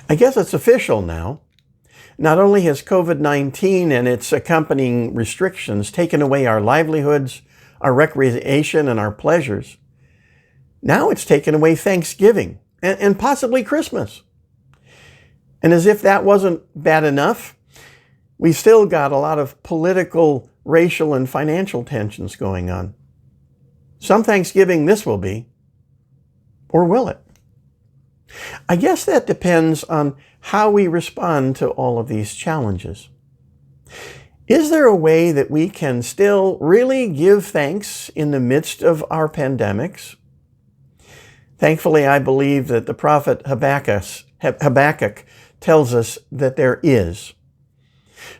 I guess it's official now. Not only has COVID-19 and its accompanying restrictions taken away our livelihoods, our recreation, and our pleasures, now it's taken away Thanksgiving and possibly Christmas. And as if that wasn't bad enough, we've still got a lot of political, racial, and financial tensions going on. Some Thanksgiving this will be, or will it? I guess that depends on how we respond to all of these challenges. Is there a way that we can still really give thanks in the midst of our pandemics? Thankfully, I believe that the prophet Habakkuk tells us that there is.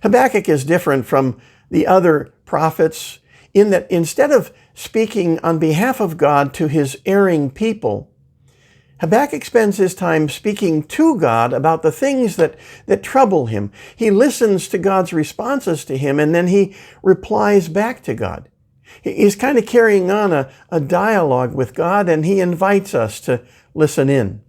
Habakkuk is different from the other prophets in that instead of speaking on behalf of God to his erring people, Habakkuk spends his time speaking to God about the things that trouble him. He listens to God's responses to him, and then he replies back to God. He's kind of carrying on a dialogue with God, and he invites us to listen in.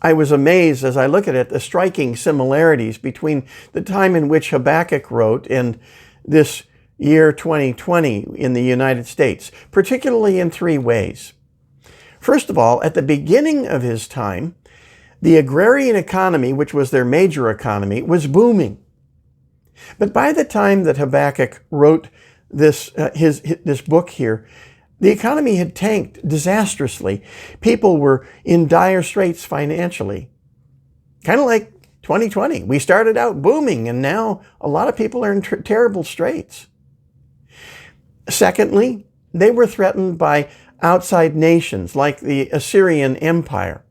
I was amazed as I look at it, the striking similarities between the time in which Habakkuk wrote and this year 2020 in the United States, particularly in three ways. First of all, at the beginning of his time, the agrarian economy, which was their major economy, was booming. But by the time that Habakkuk wrote this book here, the economy had tanked disastrously. People were in dire straits financially. Kind of like 2020. We started out booming, and now a lot of people are in terrible straits. Secondly, they were threatened by outside nations like the Assyrian Empire.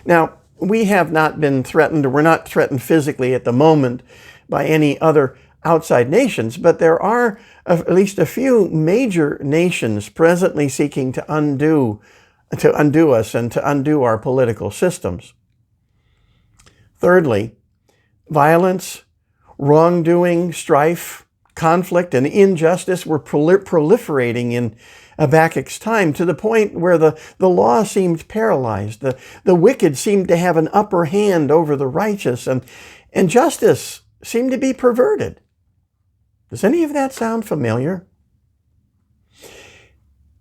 Now, we have not been threatened, or we're not threatened physically at the moment by any other outside nations, but there are at least a few major nations presently seeking to undo us and to undo our political systems. Thirdly, violence, wrongdoing, strife, conflict, and injustice were proliferating in Habakkuk's time to the point where the law seemed paralyzed. The wicked seemed to have an upper hand over the righteous, and justice seemed to be perverted. Does any of that sound familiar?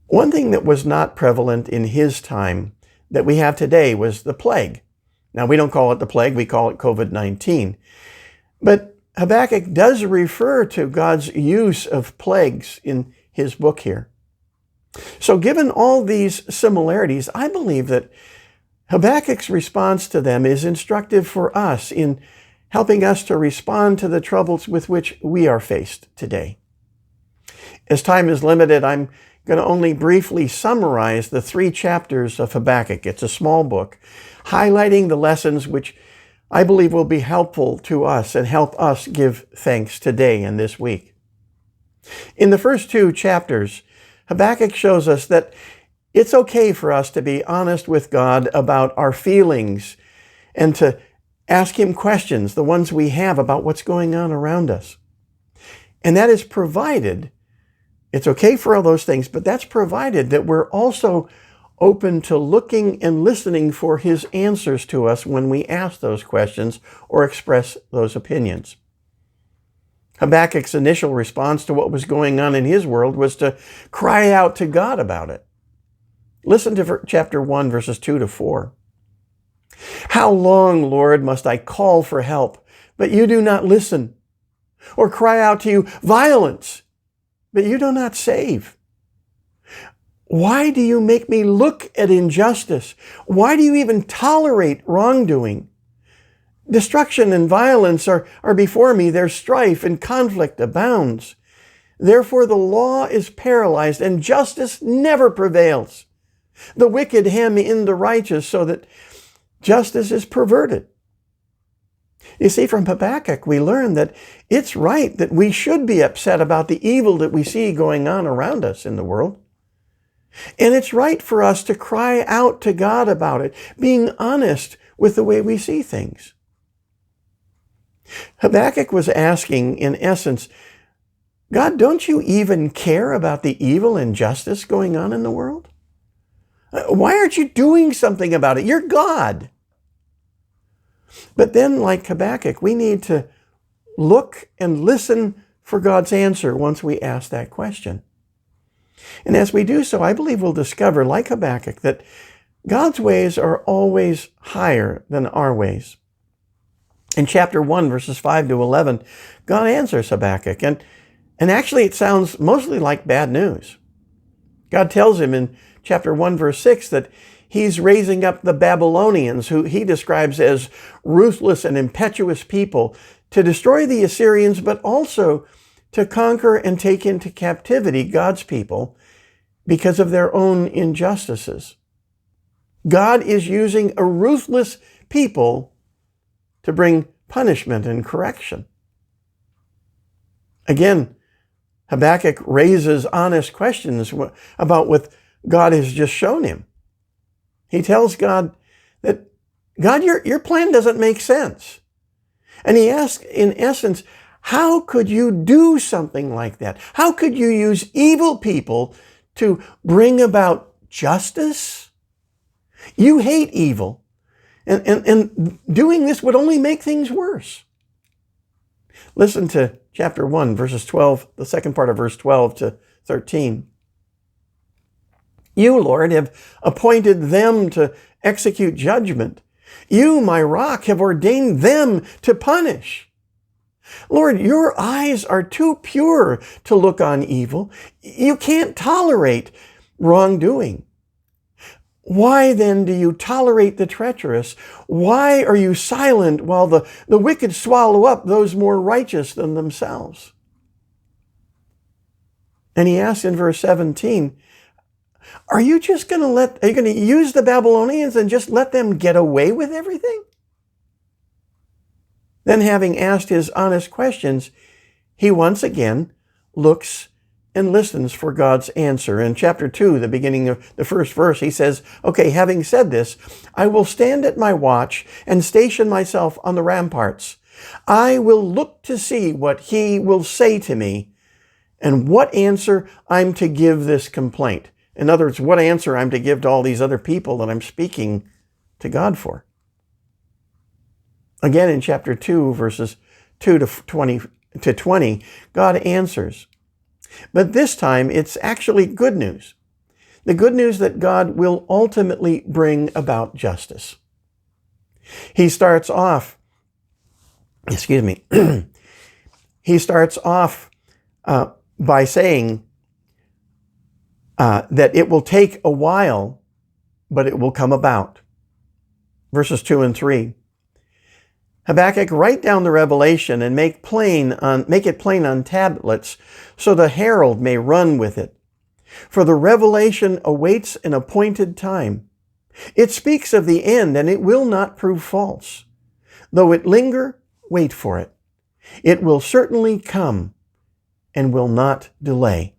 One thing that was not prevalent in his time that we have today was the plague. Now, we don't call it the plague, we call it COVID-19. But Habakkuk does refer to God's use of plagues in his book here. So given all these similarities, I believe that Habakkuk's response to them is instructive for us in helping us to respond to the troubles with which we are faced today. As time is limited, I'm going to only briefly summarize the 3 chapters of Habakkuk. It's a small book, highlighting the lessons which I believe will be helpful to us and help us give thanks today and this week. In the first 2 chapters, Habakkuk shows us that it's okay for us to be honest with God about our feelings and to ask him questions, the ones we have about what's going on around us. And that is provided, it's okay for all those things, but that's provided that we're also open to looking and listening for his answers to us when we ask those questions or express those opinions. Habakkuk's initial response to what was going on in his world was to cry out to God about it. Listen to chapter 1, verses 2 to 4. How long, Lord, must I call for help, but you do not listen? Or cry out to you, violence, but you do not save? Why do you make me look at injustice? Why do you even tolerate wrongdoing? Destruction and violence are before me. Their strife and conflict abounds. Therefore the law is paralyzed and justice never prevails. The wicked hem in the righteous so that justice is perverted. You see, from Habakkuk, we learn that it's right that we should be upset about the evil that we see going on around us in the world. And it's right for us to cry out to God about it, being honest with the way we see things. Habakkuk was asking, in essence, God, don't you even care about the evil and injustice going on in the world? Why aren't you doing something about it? You're God. But then, like Habakkuk, we need to look and listen for God's answer once we ask that question. And as we do so, I believe we'll discover, like Habakkuk, that God's ways are always higher than our ways. In chapter 1, verses 5 to 11, God answers Habakkuk. And actually, it sounds mostly like bad news. God tells him in chapter 1, verse 6, that he's raising up the Babylonians, who he describes as ruthless and impetuous people, to destroy the Assyrians, but also to conquer and take into captivity God's people because of their own injustices. God is using a ruthless people to bring punishment and correction. Again, Habakkuk raises honest questions about what God has just shown him. He tells God that, God, your plan doesn't make sense. And he asks, in essence, how could you do something like that? How could you use evil people to bring about justice? You hate evil. And doing this would only make things worse. Listen to chapter 1, verses 12, the second part of verse 12 to 13. You, Lord, have appointed them to execute judgment. You, my rock, have ordained them to punish. Lord, your eyes are too pure to look on evil. You can't tolerate wrongdoing. Why then do you tolerate the treacherous? Why are you silent while the wicked swallow up those more righteous than themselves? And he asks in verse 17, are you going to use the Babylonians and just let them get away with everything? Then, having asked his honest questions, he once again looks and listens for God's answer. In chapter 2, the beginning of the first verse, he says, okay, having said this, I will stand at my watch and station myself on the ramparts. I will look to see what he will say to me and what answer I'm to give this complaint. In other words, what answer I'm to give to all these other people that I'm speaking to God for. Again, in chapter 2, verses 2 to 20, God answers. But this time, it's actually good news. The good news that God will ultimately bring about justice. He starts off, by saying that it will take a while, but it will come about. Verses 2 and 3. Habakkuk, write down the revelation and make it plain on tablets, so the herald may run with it. For the revelation awaits an appointed time. It speaks of the end, and it will not prove false. Though it linger, wait for it. It will certainly come and will not delay.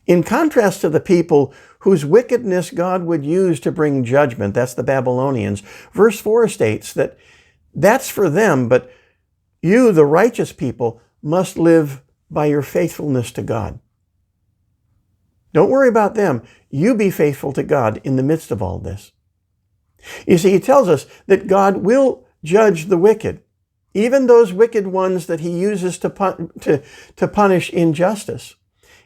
In contrast to the people whose wickedness God would use to bring judgment, that's the Babylonians, verse 4 states that that's for them, but you, the righteous people, must live by your faithfulness to God. Don't worry about them. You be faithful to God in the midst of all this. You see, he tells us that God will judge the wicked, even those wicked ones that he uses to punish injustice.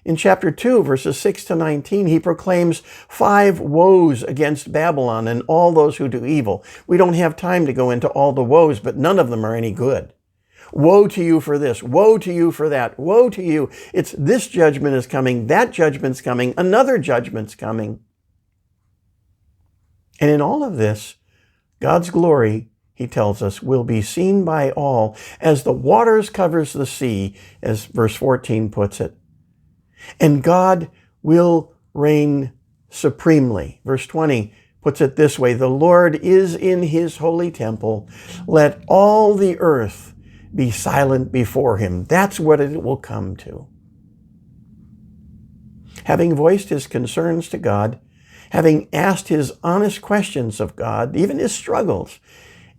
In chapter 2, verses 6 to 19, he proclaims 5 woes against Babylon and all those who do evil. We don't have time to go into all the woes, but none of them are any good. Woe to you for this. Woe to you for that. Woe to you. It's this judgment is coming. That judgment's coming. Another judgment's coming. And in all of this, God's glory, he tells us, will be seen by all as the waters covers the sea, as verse 14 puts it. And God will reign supremely. Verse 20 puts it this way, the Lord is in his holy temple. Let all the earth be silent before him. That's what it will come to. Having voiced his concerns to God, having asked his honest questions of God, even his struggles,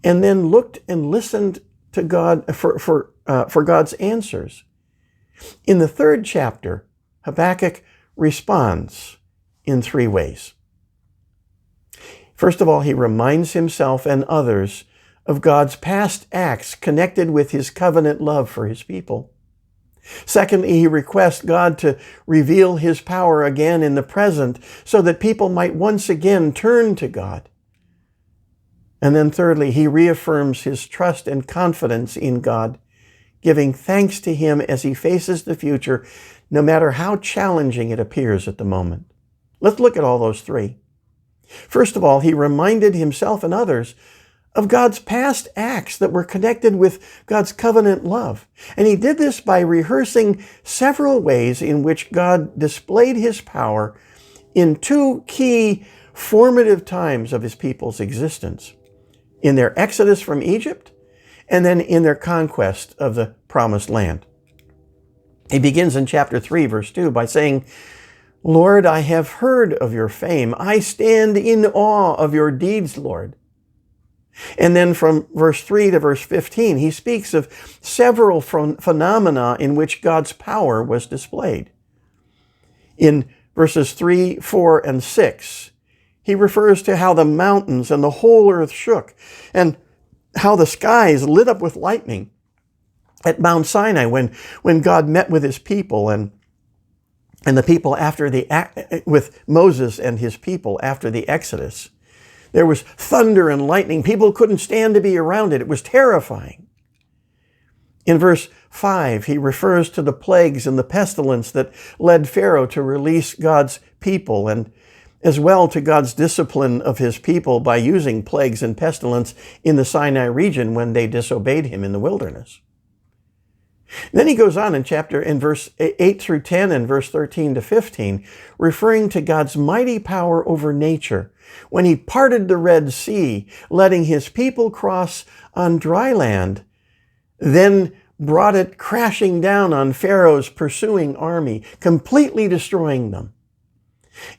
and then looked and listened to God for God's answers. In the 3rd chapter, Habakkuk responds in 3 ways. First of all, he reminds himself and others of God's past acts connected with his covenant love for his people. Secondly, he requests God to reveal his power again in the present so that people might once again turn to God. And then thirdly, he reaffirms his trust and confidence in God, giving thanks to him as he faces the future, no matter how challenging it appears at the moment. Let's look at all those three. First of all, he reminded himself and others of God's past acts that were connected with God's covenant love. And he did this by rehearsing several ways in which God displayed his power in two key formative times of his people's existence: in their exodus from Egypt, and then in their conquest of the promised land. He begins in chapter 3, verse 2 by saying, "Lord, I have heard of your fame. I stand in awe of your deeds, Lord." And then from verse 3 to verse 15, he speaks of several phenomena in which God's power was displayed. In verses 3, 4, and 6, he refers to how the mountains and the whole earth shook, and how the skies lit up with lightning at Mount Sinai when God met with his people and the people with Moses and his people after the Exodus. There was thunder and lightning. People couldn't stand to be around it. It was terrifying. In verse 5, he refers to the plagues and the pestilence that led Pharaoh to release God's people, and as well to God's discipline of his people by using plagues and pestilence in the Sinai region when they disobeyed him in the wilderness. Then he goes on in verse 8 through 10 and verse 13 to 15, referring to God's mighty power over nature when he parted the Red Sea, letting his people cross on dry land, then brought it crashing down on Pharaoh's pursuing army, completely destroying them.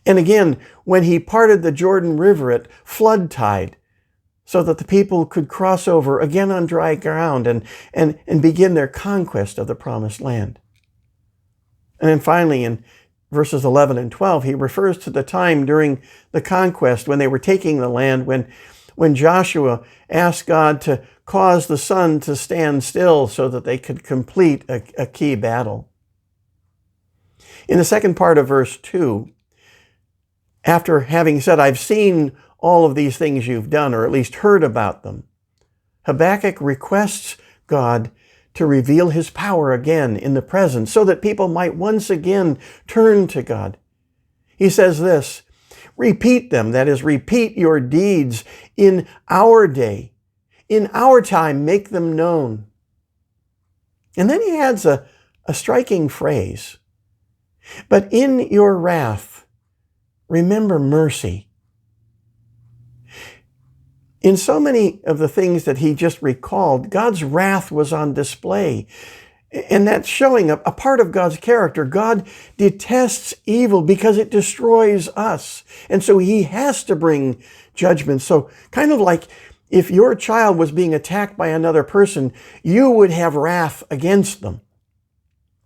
And again, when he parted the Jordan River at flood tide, so that the people could cross over again on dry ground and begin their conquest of the promised land. And then finally, in verses 11 and 12, he refers to the time during the conquest when they were taking the land, when Joshua asked God to cause the sun to stand still so that they could complete a key battle. In the second part of verse 2, after having said, "I've seen all of these things you've done," or at least heard about them, Habakkuk requests God to reveal his power again in the present so that people might once again turn to God. He says this, "Repeat them," that is, repeat your deeds in our day. In our time, make them known. And then he adds a striking phrase, "But in your wrath, remember mercy." In so many of the things that he just recalled, God's wrath was on display. And that's showing a part of God's character. God detests evil because it destroys us. And so he has to bring judgment. So kind of like if your child was being attacked by another person, you would have wrath against them.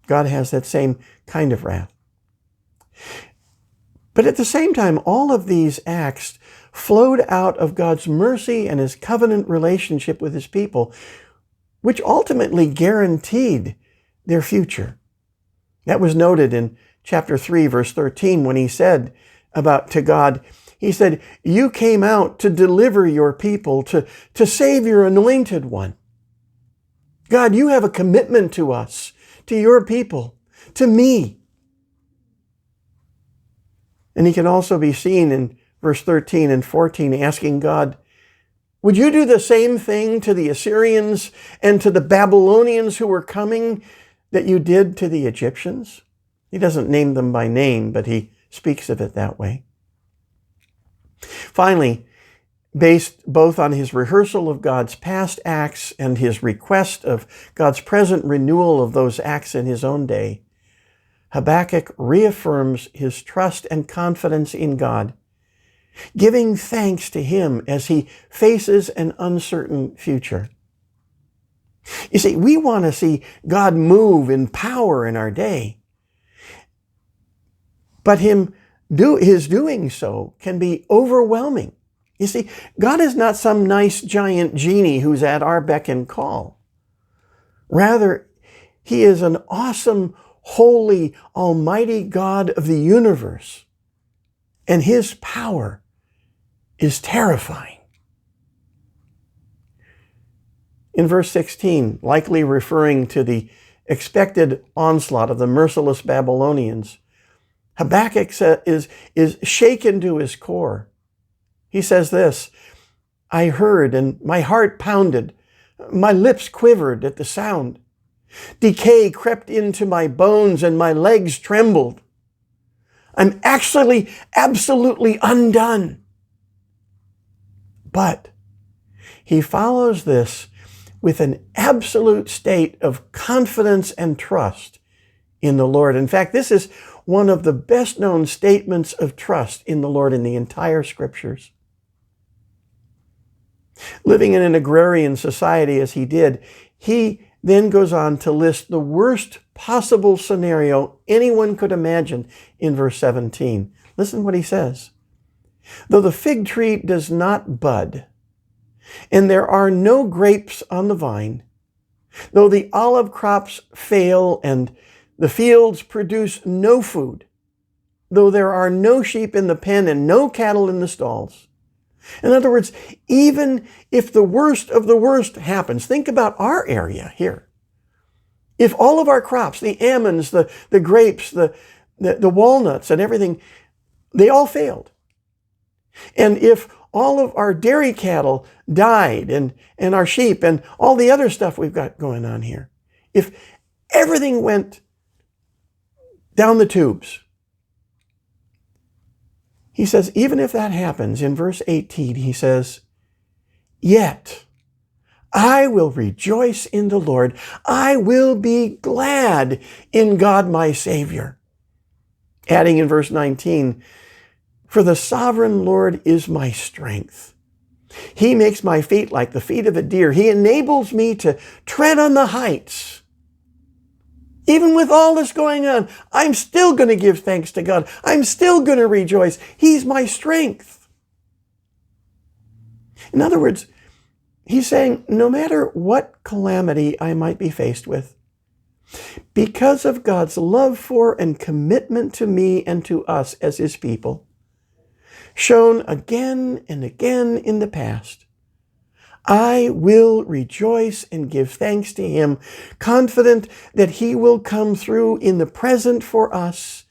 God has that same kind of wrath. But at the same time, all of these acts flowed out of God's mercy and his covenant relationship with his people, which ultimately guaranteed their future. That was noted in chapter 3, verse 13, when he said to God, he said, "You came out to deliver your people, to save your anointed one." God, you have a commitment to us, to your people, to me. And he can also be seen in verse 13 and 14, asking God, "Would you do the same thing to the Assyrians and to the Babylonians who were coming that you did to the Egyptians?" He doesn't name them by name, but he speaks of it that way. Finally, based both on his rehearsal of God's past acts and his request of God's present renewal of those acts in his own day, Habakkuk reaffirms his trust and confidence in God, giving thanks to him as he faces an uncertain future. You see, we want to see God move in power in our day, but his doing so can be overwhelming. You see, God is not some nice giant genie who's at our beck and call. Rather, He is an awesome, holy, almighty God of the universe. And His power is terrifying. In verse 16, likely referring to the expected onslaught of the merciless Babylonians, Habakkuk is shaken to his core. He says this, I heard and my heart pounded. My lips quivered at the sound. Decay crept into my bones and my legs trembled. I'm actually absolutely undone. But he follows this with an absolute state of confidence and trust in the Lord. In fact, this is one of the best known statements of trust in the Lord in the entire Scriptures. Living in an agrarian society as he did, he then goes on to list the worst possible scenario anyone could imagine in verse 17. Listen what he says. Though the fig tree does not bud, and there are no grapes on the vine, though the olive crops fail and the fields produce no food, though there are no sheep in the pen and no cattle in the stalls. In other words, even if the worst of the worst happens, think about our area here. If all of our crops, the almonds, the grapes, the walnuts and everything, they all failed. And if all of our dairy cattle died and our sheep and all the other stuff we've got going on here, if everything went down the tubes, he says, even if that happens, in verse 18, he says, yet I will rejoice in the Lord. I will be glad in God my Savior. Adding in verse 19, for the sovereign Lord is my strength. He makes my feet like the feet of a deer. He enables me to tread on the heights. Even with all this going on, I'm still going to give thanks to God. I'm still going to rejoice. He's my strength. In other words, he's saying, no matter what calamity I might be faced with, because of God's love for and commitment to me and to us as His people, shown again and again in the past, I will rejoice and give thanks to Him, confident that He will come through in the present for us,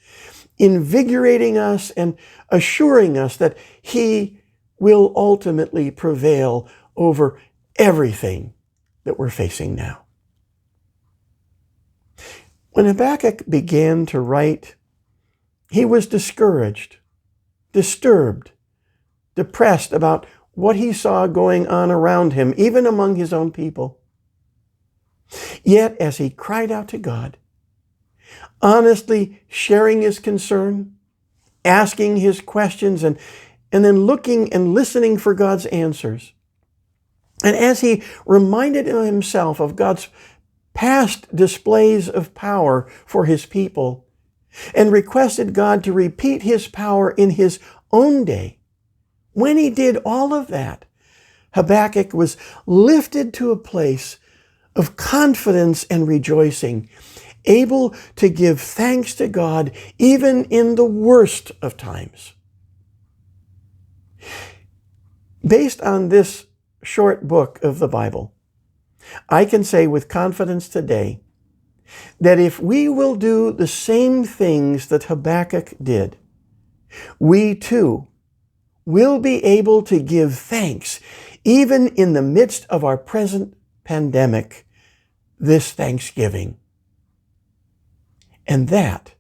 invigorating us and assuring us that He will ultimately prevail over everything that we're facing now. When Habakkuk began to write, he was discouraged, disturbed, depressed about what he saw going on around him, even among his own people. Yet, as he cried out to God, honestly sharing his concern, asking his questions, and then looking and listening for God's answers, and as he reminded himself of God's past displays of power for His people, and requested God to repeat His power in His own day, when he did all of that, Habakkuk was lifted to a place of confidence and rejoicing, able to give thanks to God even in the worst of times. Based on this short book of the Bible, I can say with confidence today that if we will do the same things that Habakkuk did, we too will be able to give thanks even in the midst of our present pandemic this Thanksgiving. And that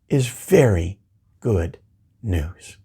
is very good news.